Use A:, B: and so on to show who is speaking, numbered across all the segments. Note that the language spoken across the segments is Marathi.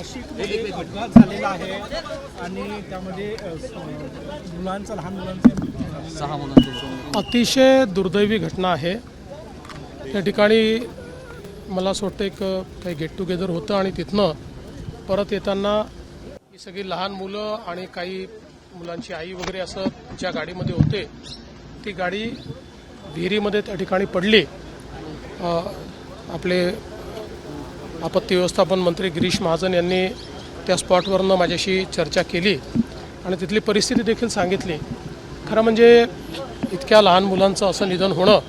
A: नाशिकमध्ये अपघात झालेला आहे आणि त्यामध्ये मुलांचा लहान मुलांचा
B: 6 मुलांचे
A: अतिशय दुर्दैवी घटना आहे। त्या ठिकाणी मला असं वाटतं एक काही गेट टुगेदर होतं आणि तिथनं परत येताना ही सगळी लहान मुलं आणि काही मुलांची आई वगैरे असं ज्या गाडीमध्ये होते ती गाडी विहिरीमध्ये त्या ठिकाणी पडली। आपले आपत्ती व्यवस्थापन मंत्री गिरीश महाजन यांनी त्या स्पॉटवरनं माझ्याशी चर्चा केली आणि तिथली परिस्थिती देखील सांगितली। खरं म्हणजे इतक्या लहान मुलांचं असं निधन होणं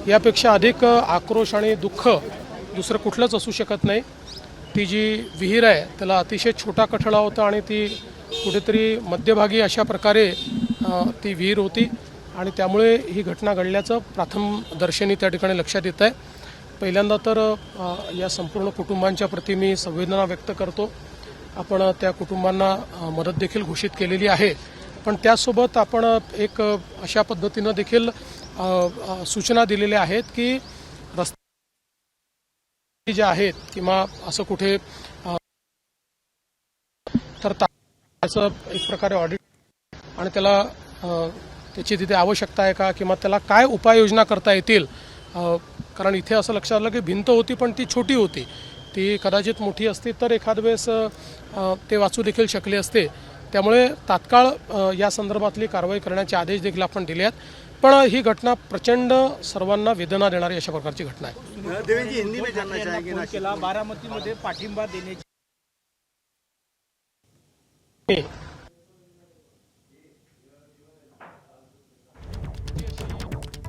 A: यापेक्षा अधिक आक्रोश आणि दुःख दुसरं कुठलंच असू शकत नाही। ती जी विहीर आहे त्याला अतिशय छोटा कठडा होता आणि ती कुठेतरी मध्यभागी अशा प्रकारे ती विहीर होती आणि त्यामुळे ही घटना घडल्याचं प्रथम दर्शनी त्या ठिकाणी लक्षात येत आहे। पहिल्यांदा तर या संपूर्ण कुटुंबांच्या प्रती मी संवेदना व्यक्त करतो। आपण त्या कुटुंबांना मदत देखील घोषित केलेली आहे, पण त्यासोबत आपण एक अशा पद्धतीनं देखील सूचना दिलेल्या आहेत की रस्ते जे आहेत किंवा असं कुठे तर त्याचं एक प्रकारे ऑडिट आणि त्याला त्याची तिथे आवश्यकता आहे का किंवा त्याला काय उपाययोजना करता येतील। कारण इथे असं लक्षात आलं की भिंत होती पण ती छोटी होती, ती कदाचित मोठी असती तर एखाद वेळेस ते वाचू देखील शकले असते। त्यामुळे तात्काळ या संदर्भातली कारवाई करण्याचे आदेश देखील आपण दिले आहेत। पण ही घटना प्रचंड सर्वांना वेदना देणारी अशा प्रकारची घटना आहे।
C: देवेंद्र हिंदी में जानना चाहेंगे
A: केला बारामतीमध्ये पाठिंबा देण्याची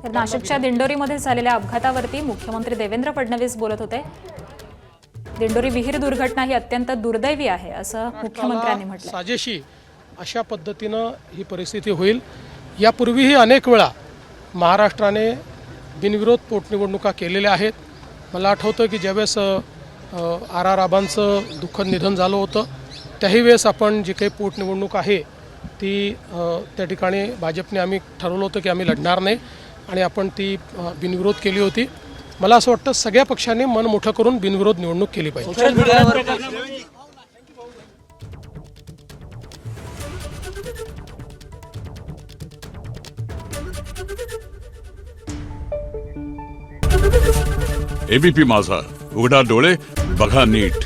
D: नाशिकच्या दिंडोरीमध्ये झालेल्या अपघातावरती मुख्यमंत्री देवेंद्र फडणवीस बोलत होते। दिंडोरी विहीर दुर्घटना ही अत्यंत दुर्दैवी आहे असं मुख्यमंत्र्यांनी म्हटलं।
A: साजेशी अशा पद्धतीनं ही परिस्थिती होईल। यापूर्वीही अनेक वेळा महाराष्ट्राने बिनविरोध पोटनिवडणुका केलेल्या आहेत। मला आठवतं की ज्यावेळेस RR आबांचं दुःखद निधन झालं होतं त्याही वेळेस आपण जी काही पोटनिवडणूक आहे ती त्या ठिकाणी भाजपने आम्ही ठरवलं होतं की आम्ही लढणार नाही आणि आपण ती बिनविरोध केली होती। मला असं वाटतं सगळ्या पक्षांनी मन मोठं करून बिनविरोध निवडणूक केली पाहिजे।
B: सोशल मीडियावर
E: ABP माझा, उघडा डोळे बघा नीट।